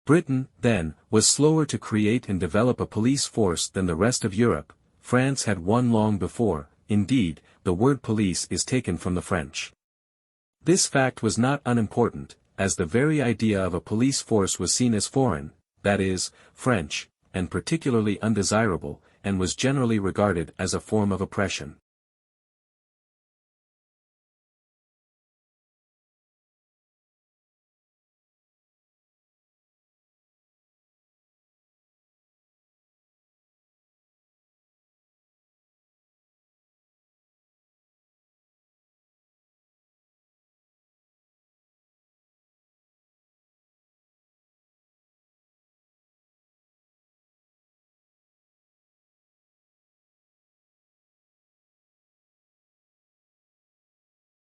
Britain, then, was slower to create and develop a police force than the rest of Europe. France had one long before. Indeed, the word police is taken from the French. This fact was not unimportant, as the very idea of a police force was seen as foreign, that is, French, and particularly undesirable, and was generally regarded as a form of oppression.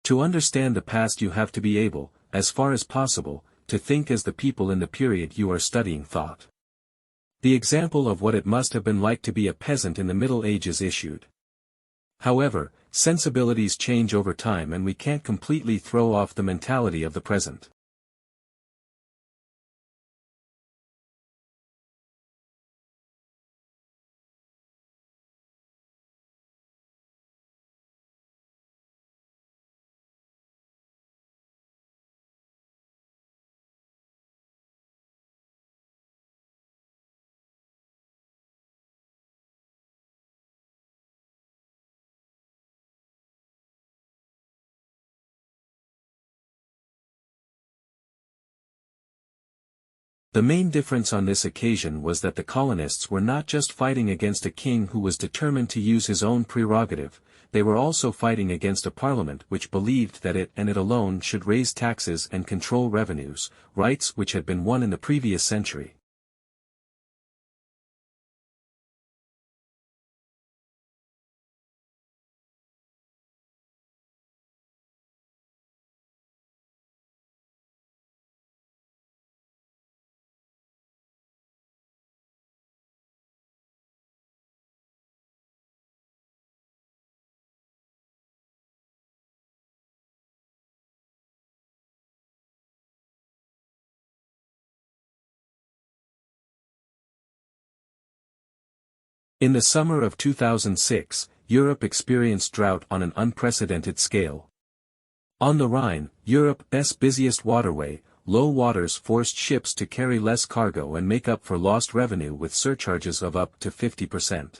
To understand the past you have to be able, as far as possible, to think as the people in the period you are studying thought. The example of what it must have been like to be a peasant in the Middle Ages issued. However, sensibilities change over time and we can't completely throw off the mentality of the present. The main difference on this occasion was that the colonists were not just fighting against a king who was determined to use his own prerogative, they were also fighting against a parliament which believed that it and it alone should raise taxes and control revenues, rights which had been won in the previous century. In the summer of 2006, Europe experienced drought on an unprecedented scale. On the Rhine, Europe's busiest waterway, low waters forced ships to carry less cargo and make up for lost revenue with surcharges of up to 50%.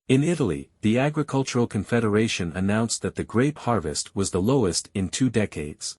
In Italy, the Agricultural Confederation announced that the grape harvest was the lowest in 2 decades.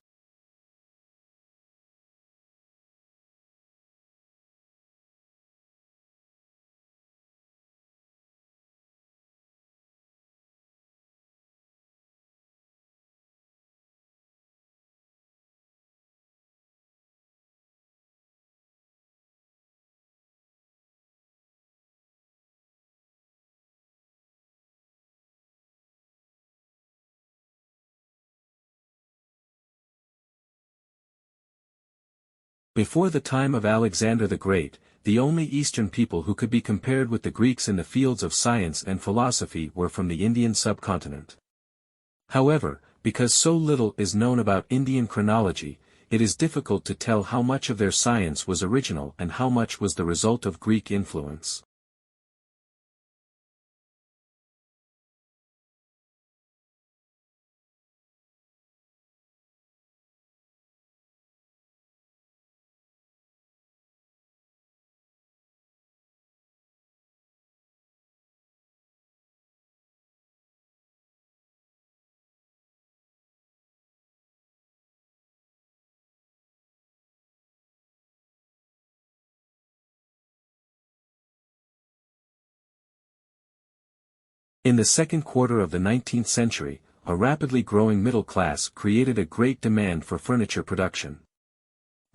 Before the time of Alexander the Great, the only Eastern people who could be compared with the Greeks in the fields of science and philosophy were from the Indian subcontinent. However, because so little is known about Indian chronology, it is difficult to tell how much of their science was original and how much was the result of Greek influence. In the second quarter of the 19th century, a rapidly growing middle class created a great demand for furniture production.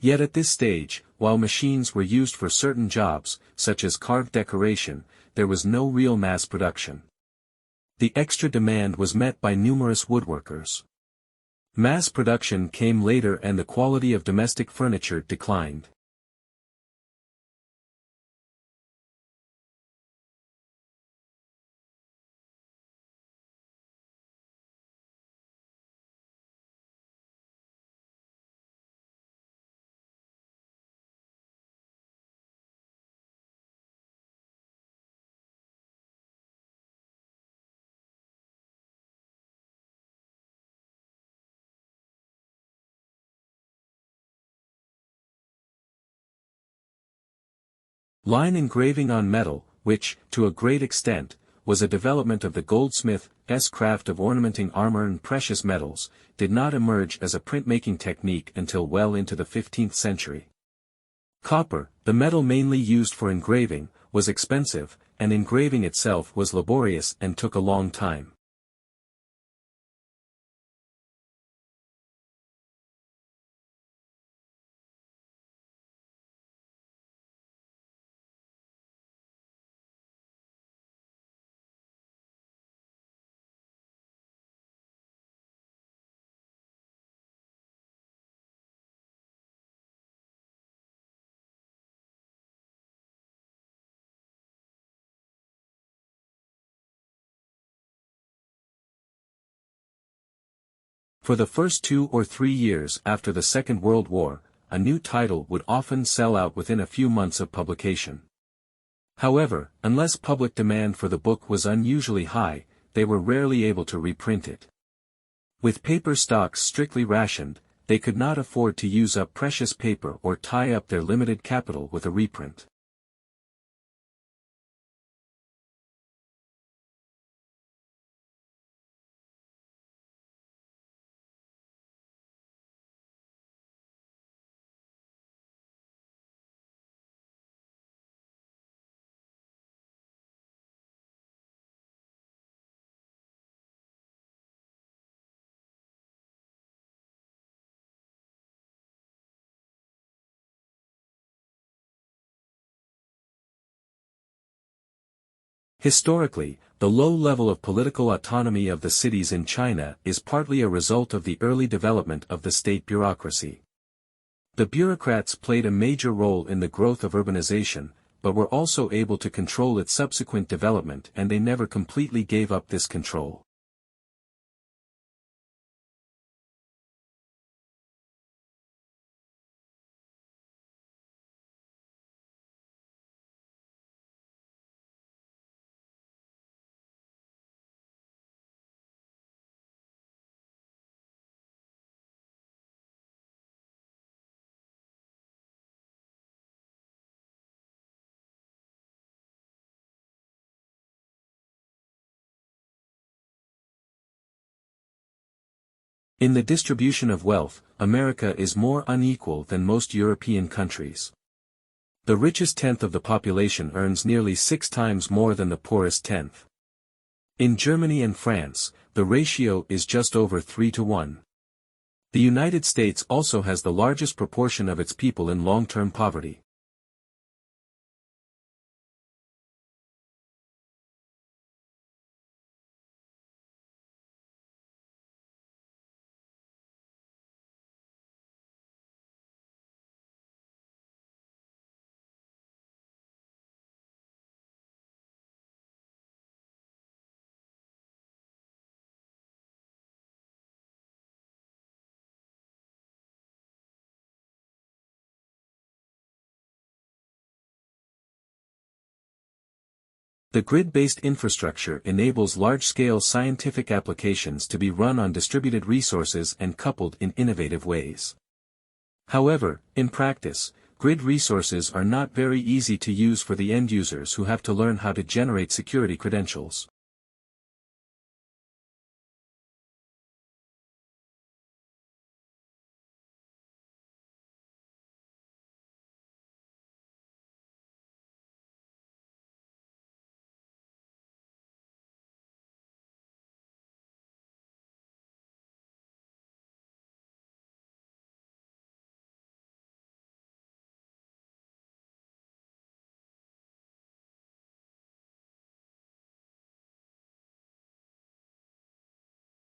Yet at this stage, while machines were used for certain jobs, such as carved decoration, there was no real mass production. The extra demand was met by numerous woodworkers. Mass production came later and the quality of domestic furniture declined. Line engraving on metal, which, to a great extent, was a development of the goldsmith's craft of ornamenting armor and precious metals, did not emerge as a printmaking technique until well into the 15th century. Copper, the metal mainly used for engraving, was expensive, and engraving itself was laborious and took a long time. For the first 2 or 3 years after the Second World War, a new title would often sell out within a few months of publication. However, unless public demand for the book was unusually high, they were rarely able to reprint it. With paper stocks strictly rationed, they could not afford to use up precious paper or tie up their limited capital with a reprint. Historically, the low level of political autonomy of the cities in China is partly a result of the early development of the state bureaucracy. The bureaucrats played a major role in the growth of urbanization, but were also able to control its subsequent development, and they never completely gave up this control. In the distribution of wealth, America is more unequal than most European countries. The richest tenth of the population earns nearly 6 times more than the poorest tenth. In Germany and France, the ratio is just over 3 to 1. The United States also has the largest proportion of its people in long-term poverty. The grid-based infrastructure enables large-scale scientific applications to be run on distributed resources and coupled in innovative ways. However, in practice, grid resources are not very easy to use for the end users who have to learn how to generate security credentials.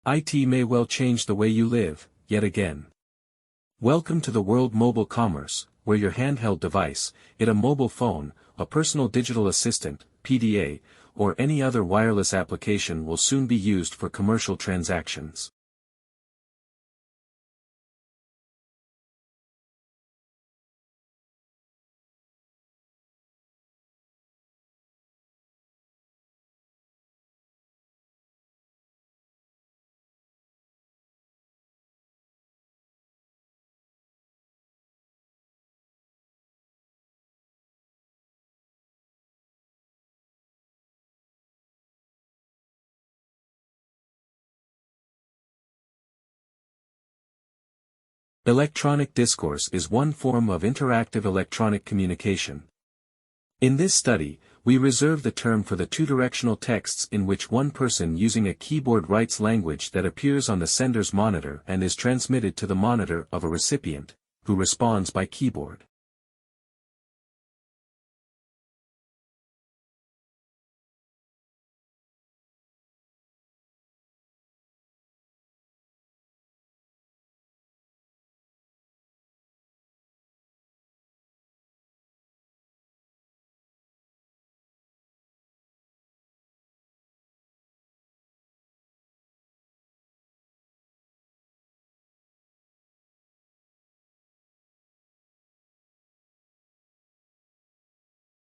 IT may well change the way you live, yet again. Welcome to the world mobile commerce, where your handheld device, it a mobile phone, a personal digital assistant, PDA, or any other wireless application will soon be used for commercial transactions. Electronic discourse is one form of interactive electronic communication. In this study, we reserve the term for the two-directional texts in which one person using a keyboard writes language that appears on the sender's monitor and is transmitted to the monitor of a recipient, who responds by keyboard.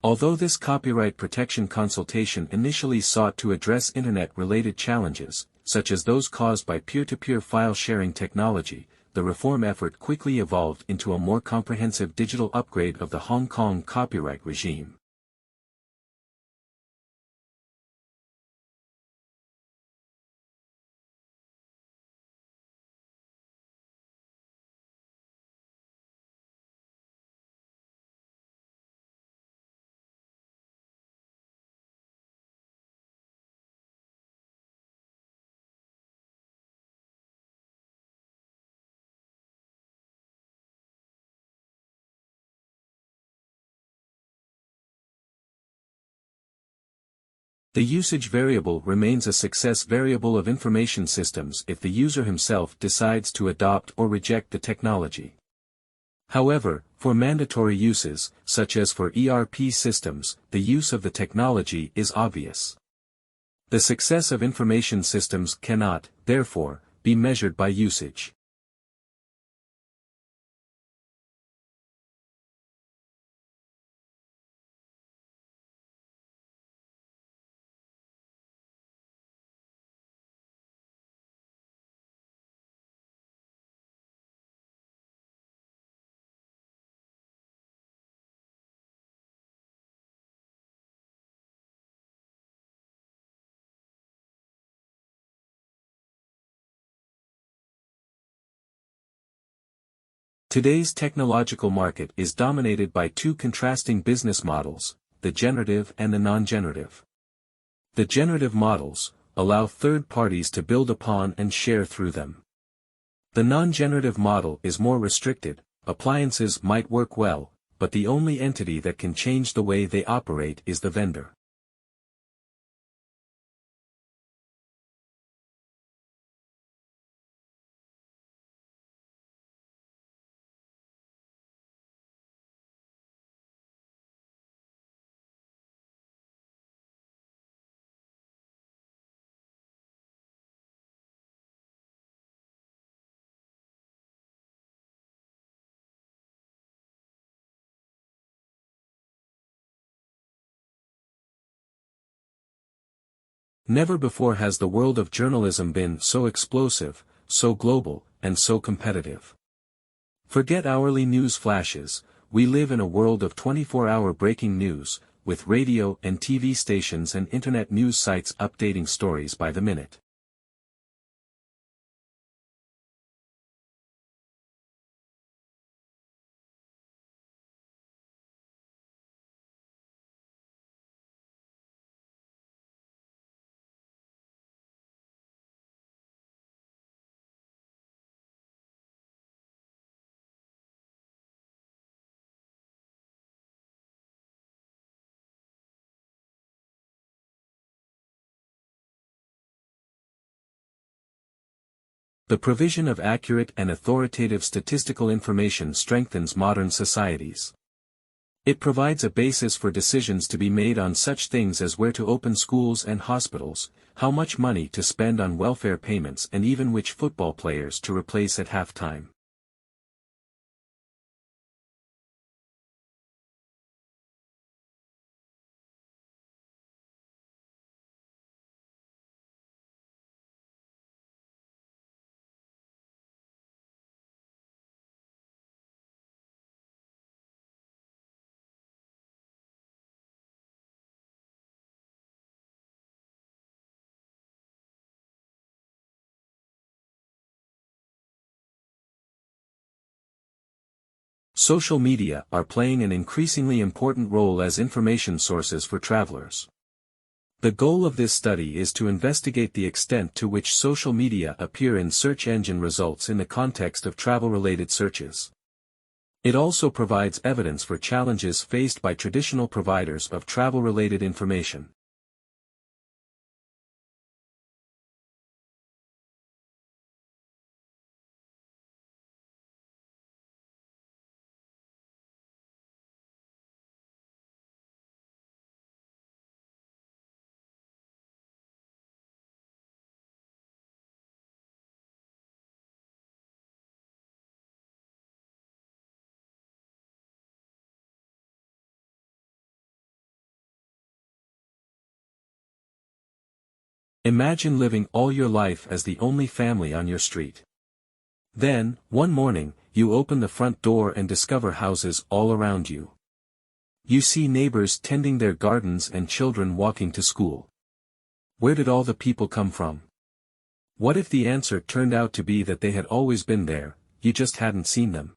Although this copyright protection consultation initially sought to address Internet-related challenges, such as those caused by peer-to-peer file sharing technology, the reform effort quickly evolved into a more comprehensive digital upgrade of the Hong Kong copyright regime. The usage variable remains a success variable of information systems if the user himself decides to adopt or reject the technology. However, for mandatory uses, such as for ERP systems, the use of the technology is obvious. The success of information systems cannot, therefore, be measured by usage. Today's technological market is dominated by two contrasting business models, the generative and the non-generative. The generative models allow third parties to build upon and share through them. The non-generative model is more restricted. Appliances might work well, but the only entity that can change the way they operate is the vendor. Never before has the world of journalism been so explosive, so global, and so competitive. Forget hourly news flashes, we live in a world of 24-hour breaking news, with radio and TV stations and internet news sites updating stories by the minute. The provision of accurate and authoritative statistical information strengthens modern societies. It provides a basis for decisions to be made on such things as where to open schools and hospitals, how much money to spend on welfare payments, and even which football players to replace at halftime. Social media are playing an increasingly important role as information sources for travelers. The goal of this study is to investigate the extent to which social media appear in search engine results in the context of travel-related searches. It also provides evidence for challenges faced by traditional providers of travel-related information. Imagine living all your life as the only family on your street. Then, one morning, you open the front door and discover houses all around you. You see neighbors tending their gardens and children walking to school. Where did all the people come from? What if the answer turned out to be that they had always been there, you just hadn't seen them?